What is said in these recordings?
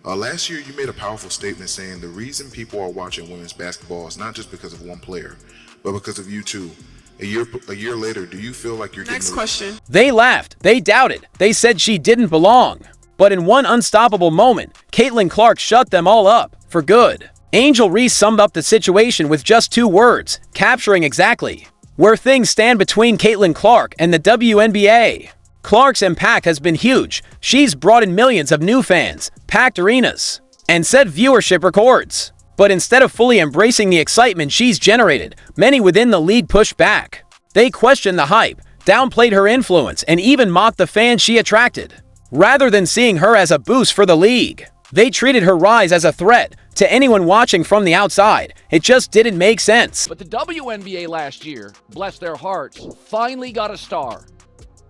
Last year, you made a powerful statement saying the reason people are watching women's basketball is not just because of one player, but because of you too. A year later, do you feel like you're Next question. They laughed. They doubted. They said she didn't belong. But in one unstoppable moment, Caitlin Clark shut them all up for good. Angel Reese summed up the situation with just 2 words, capturing exactly where things stand between Caitlin Clark and the WNBA. Clark's impact has been huge. She's brought in millions of new fans, packed arenas, and set viewership records. But instead of fully embracing the excitement she's generated, many within the league pushed back. They questioned the hype, downplayed her influence, and even mocked the fans she attracted. Rather than seeing her as a boost for the league, they treated her rise as a threat. To anyone watching from the outside, it just didn't make sense. But the WNBA last year, bless their hearts, finally got a star.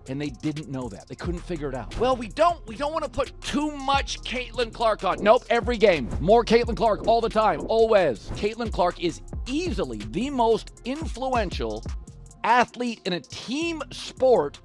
And they didn't know that. They couldn't figure it out. Well, we don't want to put too much Caitlin Clark on. Nope, every game. More Caitlin Clark all the time, always. Caitlin Clark is easily the most influential athlete in a team sport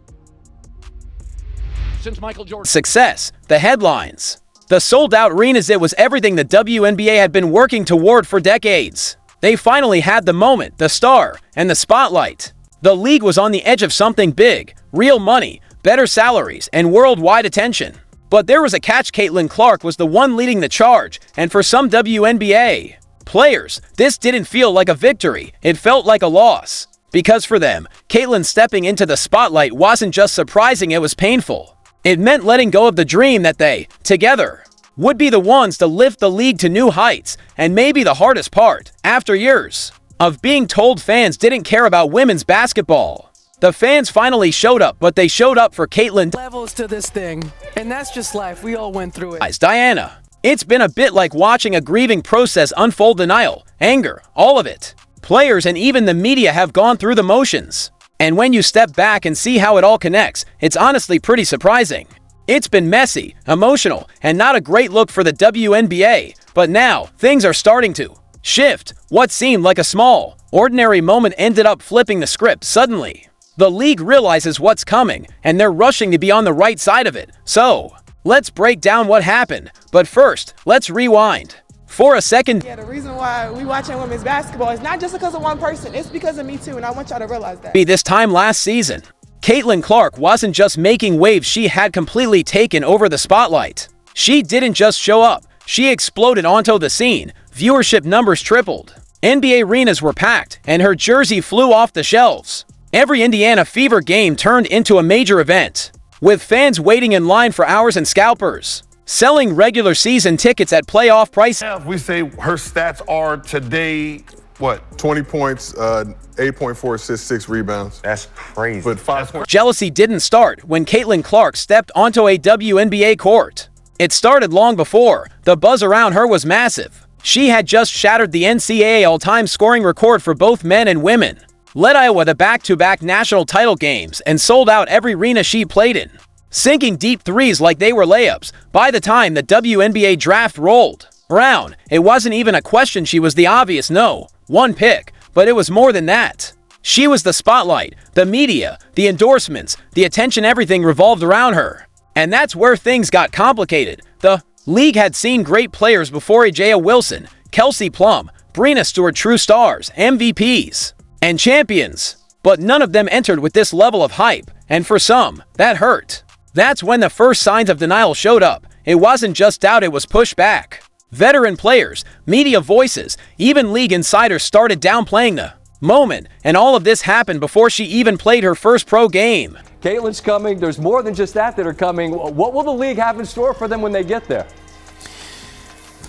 since Michael Jordan. Success, the headlines, the sold-out arenas, it was everything the WNBA had been working toward for decades. They finally had the moment, the star, and the spotlight. The league was on the edge of something big, real money, better salaries, and worldwide attention. But there was a catch. Caitlin Clark was the one leading the charge, and for some WNBA players, this didn't feel like a victory, it felt like a loss. Because for them, Caitlin stepping into the spotlight wasn't just surprising, it was painful. It meant letting go of the dream that they, together, would be the ones to lift the league to new heights. And maybe the hardest part, after years of being told fans didn't care about women's basketball, the fans finally showed up, but they showed up for Caitlin. Levels to this thing, and that's just life. We all went through it. Diana, it's been a bit like watching a grieving process unfold. Denial, anger, all of it. Players and even the media have gone through the motions. And when you step back and see how it all connects, it's honestly pretty surprising. It's been messy, emotional, and not a great look for the WNBA. But now, things are starting to shift. What seemed like a small, ordinary moment ended up flipping the script suddenly. The league realizes what's coming, and they're rushing to be on the right side of it. So, let's break down what happened. But first, let's rewind for a second. Yeah, the reason why we watching women's basketball is not just because of one person. It's because of me too, and I want y'all to realize that. This time last season, Caitlin Clark wasn't just making waves, she had completely taken over the spotlight. She didn't just show up, she exploded onto the scene. Viewership numbers tripled. NBA arenas were packed, and her jersey flew off the shelves. Every Indiana Fever game turned into a major event, with fans waiting in line for hours and scalpers selling regular season tickets at playoff price. Yeah, we say her stats are today, what? 20 points, 8.4 assists, 6 rebounds. That's crazy. But 5 points. Jealousy didn't start when Caitlin Clark stepped onto a WNBA court. It started long before. The buzz around her was massive. She had just shattered the NCAA all-time scoring record for both men and women, led Iowa to back-to-back national title games, and sold out every arena she played in, sinking deep threes like they were layups. By the time the WNBA draft rolled around, it wasn't even a question. She was the obvious #1 pick, but it was more than that. She was the spotlight, the media, the endorsements, the attention. Everything revolved around her. And that's where things got complicated. The league had seen great players before: Ajaia Wilson, Kelsey Plum, Breanna Stewart, true stars, MVPs, and champions. But none of them entered with this level of hype, and for some, that hurt. That's when the first signs of denial showed up. It wasn't just doubt, it was pushback. Veteran players, media voices, even league insiders started downplaying the moment, and all of this happened before she even played her first pro game. Caitlin's coming. There's more than just that are coming. What will the league have in store for them when they get there?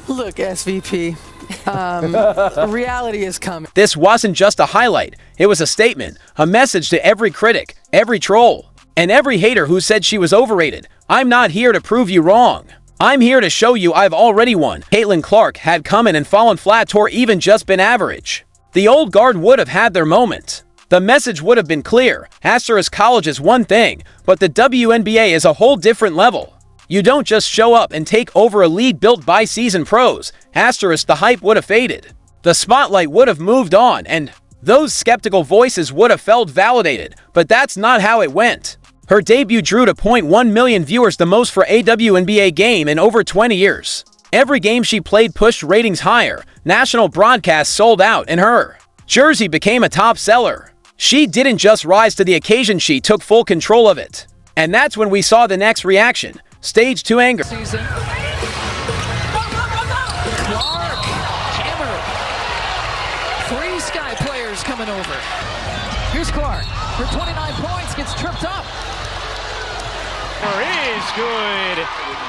Look, SVP, reality is coming. This wasn't just a highlight. It was a statement, a message to every critic, every troll, and every hater who said she was overrated. I'm not here to prove you wrong. I'm here to show you I've already won. Caitlin Clark had come in and fallen flat, or even just been average. The old guard would have had their moment. The message would have been clear. Asterisk college is one thing, but the WNBA is a whole different level. You don't just show up and take over a league built by seasoned pros. Asterisk, the hype would have faded. The spotlight would have moved on, and those skeptical voices would have felt validated. But that's not how it went. Her debut drew 2.1 million viewers, the most for a WNBA game in over 20 years. Every game she played pushed ratings higher. National broadcasts sold out, and her jersey became a top seller. She didn't just rise to the occasion, she took full control of it. And that's when we saw the next reaction. Stage 2 anger. Season. Three Sky players coming over. Here's Clark. For 29 points, gets tripped up. Is good.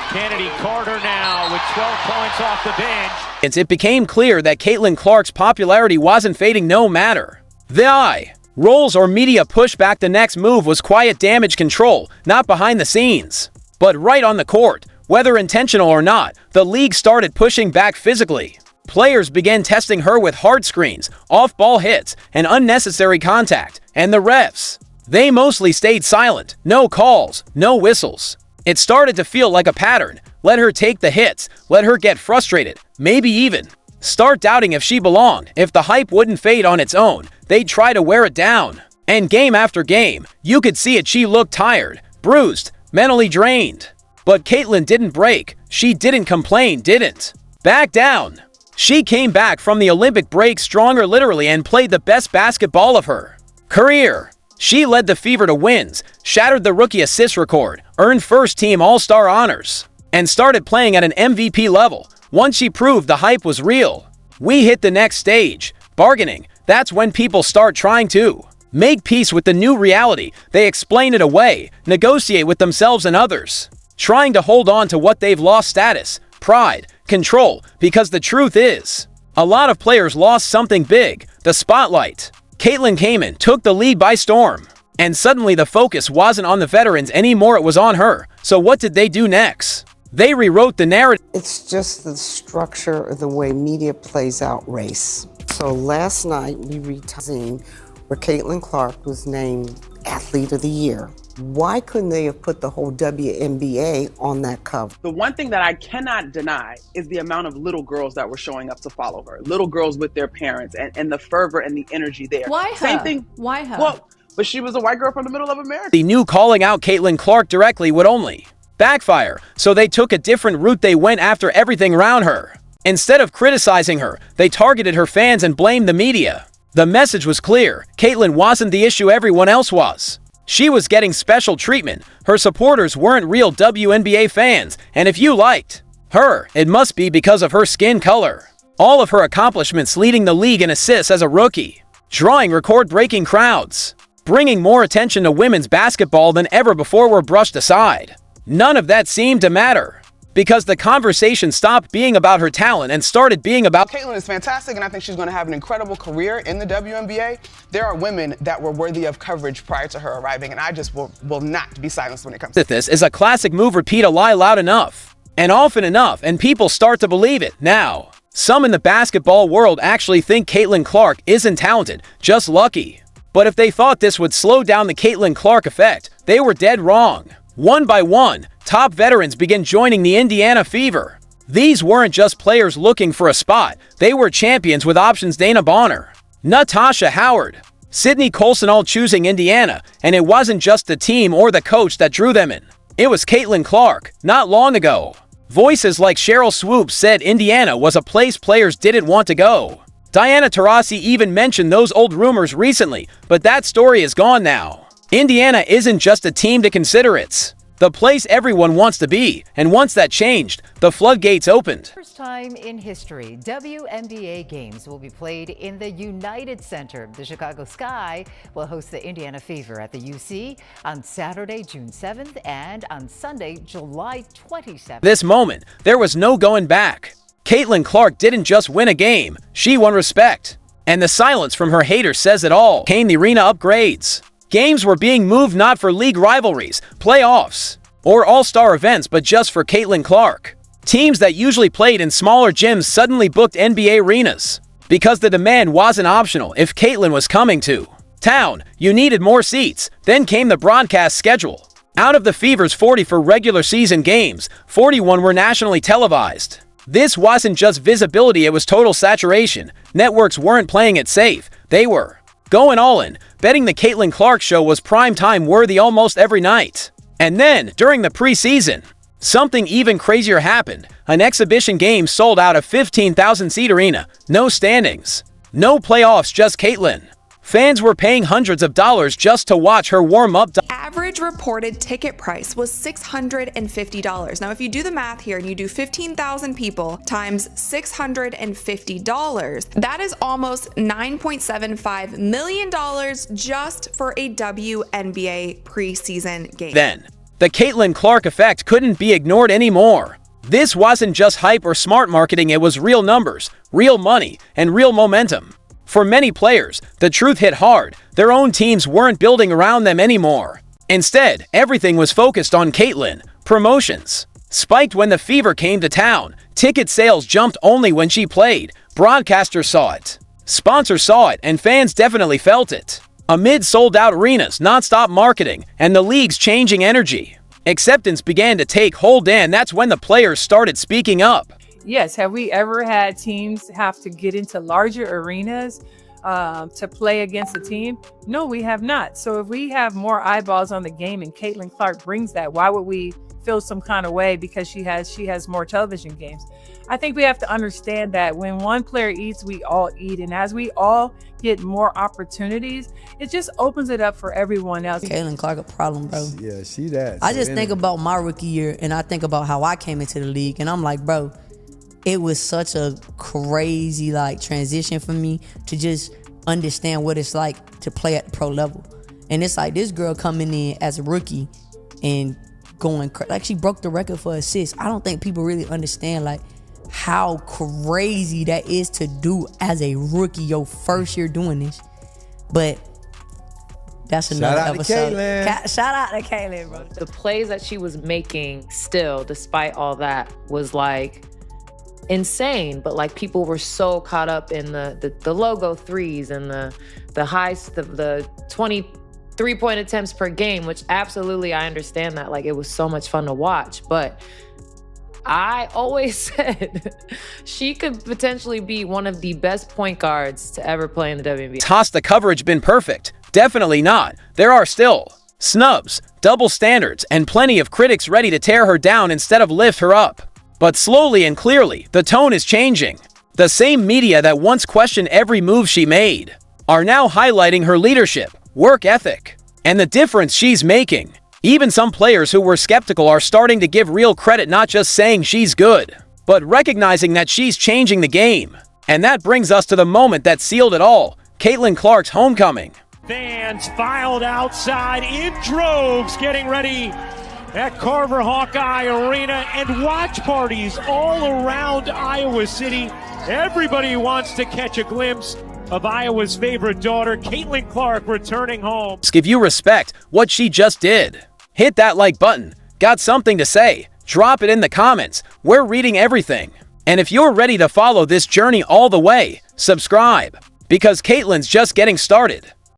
Kennedy Carter now with 12 points off the bench. It became clear that Caitlin Clark's popularity wasn't fading no matter the eye rolls or media pushback. The next move was quiet damage control, not behind the scenes, but right on the court. Whether intentional or not, the league started pushing back physically. Players began testing her with hard screens, off-ball hits, and unnecessary contact, and the refs, they mostly stayed silent. No calls, no whistles. It started to feel like a pattern. Let her take the hits, let her get frustrated, maybe even start doubting if she belonged. If the hype wouldn't fade on its own, they'd try to wear it down. And game after game, you could see it. She looked tired, bruised, mentally drained. But Caitlin didn't break. She didn't complain, didn't back down. She came back from the Olympic break stronger literally and played the best basketball of her career. She led the Fever to wins, shattered the rookie assist record, earned first-team All-Star honors, and started playing at an MVP level. Once she proved the hype was real, we hit the next stage, bargaining. That's when people start trying to make peace with the new reality. They explain it away, negotiate with themselves and others, trying to hold on to what they've lost: status, pride, control, because the truth is, a lot of players lost something big: the spotlight. Caitlin came in, took the league by storm, and suddenly the focus wasn't on the veterans anymore, it was on her. So what did they do next? They rewrote the narrative. It's just the structure of the way media plays out race. So last night we read where Caitlin Clark was named Athlete of the Year. Why couldn't they have put the whole WNBA on that cover? The one thing that I cannot deny is the amount of little girls that were showing up to follow her. Little girls with their parents and the fervor and the energy there. Why her? Same thing. Why her? Well, but she was a white girl from the middle of America. They knew calling out Caitlin Clark directly would only backfire, so they took a different route. They went after everything around her. Instead of criticizing her, they targeted her fans and blamed the media. The message was clear: Caitlin wasn't the issue, everyone else was. She was getting special treatment. Her supporters weren't real WNBA fans, and if you liked her, it must be because of her skin color. All of her accomplishments, leading the league in assists as a rookie, drawing record-breaking crowds, bringing more attention to women's basketball than ever before, were brushed aside. None of that seemed to matter, because the conversation stopped being about her talent and started being about... Caitlin is fantastic, and I think she's going to have an incredible career in the WNBA. There are women that were worthy of coverage prior to her arriving, and I just will not be silenced when it comes to this. Is a classic move: repeat a lie loud enough and often enough, and people start to believe it. Now, some in the basketball world actually think Caitlin Clark isn't talented, just lucky. But if they thought this would slow down the Caitlin Clark effect, they were dead wrong. One by one, top veterans began joining the Indiana Fever. These weren't just players looking for a spot, they were champions with options: Dana Bonner, Natasha Howard, Sydney Colson, all choosing Indiana. And it wasn't just the team or the coach that drew them in. It was Caitlin Clark. Not long ago, voices like Cheryl Swoops said Indiana was a place players didn't want to go. Diana Taurasi even mentioned those old rumors recently, but that story is gone now. Indiana isn't just a team to consider, it's the place everyone wants to be. And once that changed, the floodgates opened. First time in history, WNBA games will be played in the United Center. The Chicago Sky will host the Indiana Fever at the UC on Saturday, June 7th, and on Sunday, July 27th. This moment, there was no going back. Caitlin Clark didn't just win a game, she won respect. And the silence from her haters says it all. Came the arena upgrades. Games were being moved not for league rivalries, playoffs, or all-star events, but just for Caitlin Clark. Teams that usually played in smaller gyms suddenly booked NBA arenas, because the demand wasn't optional. If Caitlin was coming to town, you needed more seats. Then came the broadcast schedule. Out of the Fever's 44 regular season games, 41 were nationally televised. This wasn't just visibility, it was total saturation. Networks weren't playing it safe, they were going all in, betting the Caitlin Clark show was prime time worthy almost every night. And then, during the preseason, Something even crazier happened. An exhibition game sold out a 15,000-seat arena. No standings. No playoffs, just Caitlyn. Fans were paying hundreds of dollars just to watch her warm up. Average reported ticket price was $650. Now, if you do the math here and you do 15,000 people times $650, that is almost $9.75 million just for a WNBA preseason game. Then, the Caitlin Clark effect couldn't be ignored anymore. This wasn't just hype or smart marketing, it was real numbers, real money, and real momentum. For many players, the truth hit hard. Their own teams weren't building around them anymore. Instead, everything was focused on Caitlyn. Promotions spiked when the Fever came to town. Ticket sales jumped only when she played. Broadcasters saw it. Sponsors saw it, and fans definitely felt it. Amid sold-out arenas, non-stop marketing, and the league's changing energy, acceptance began to take hold, and that's when the players started speaking up. Yes, have we ever had teams have to get into larger arenas to play against a team? No, we have not. So if we have more eyeballs on the game and Caitlin Clark brings that, why would we feel some kind of way because she has more television games? I think we have to understand that when one player eats, we all eat. And as we all get more opportunities, it just opens it up for everyone else. Caitlin Clark a problem, bro. Yeah, she that. I just think about my rookie year and I think about how I came into the league and I'm like, bro, it was such a crazy transition for me to just understand what it's like to play at the pro level. And it's like this girl coming in as a rookie and going she broke the record for assists. I don't think people really understand how crazy that is to do as a rookie, your first year doing this. But that's another episode. Shout out to Caitlyn, bro. The plays that she was making still, despite all that, was insane. But people were so caught up in the logo threes and the 20 3-point attempts per game, which absolutely I understand that. It was so much fun to watch. But I always said she could potentially be one of the best point guards to ever play in the WNBA. Has the coverage been perfect? Definitely not. There are still snubs, double standards, and plenty of critics ready to tear her down instead of lift her up. But slowly and clearly, the tone is changing. The same media that once questioned every move she made are now highlighting her leadership, work ethic, and the difference she's making. Even some players who were skeptical are starting to give real credit, not just saying she's good, but recognizing that she's changing the game. And that brings us to the moment that sealed it all, Caitlin Clark's homecoming. Fans filed outside in droves getting ready at Carver Hawkeye Arena, and watch parties all around Iowa City. Everybody wants to catch a glimpse of Iowa's favorite daughter, Caitlin Clark, returning home. Give you respect what she just did. Hit that like button. Got something to say? Drop it in the comments. We're reading everything. And if you're ready to follow this journey all the way, subscribe, because Caitlin's just getting started.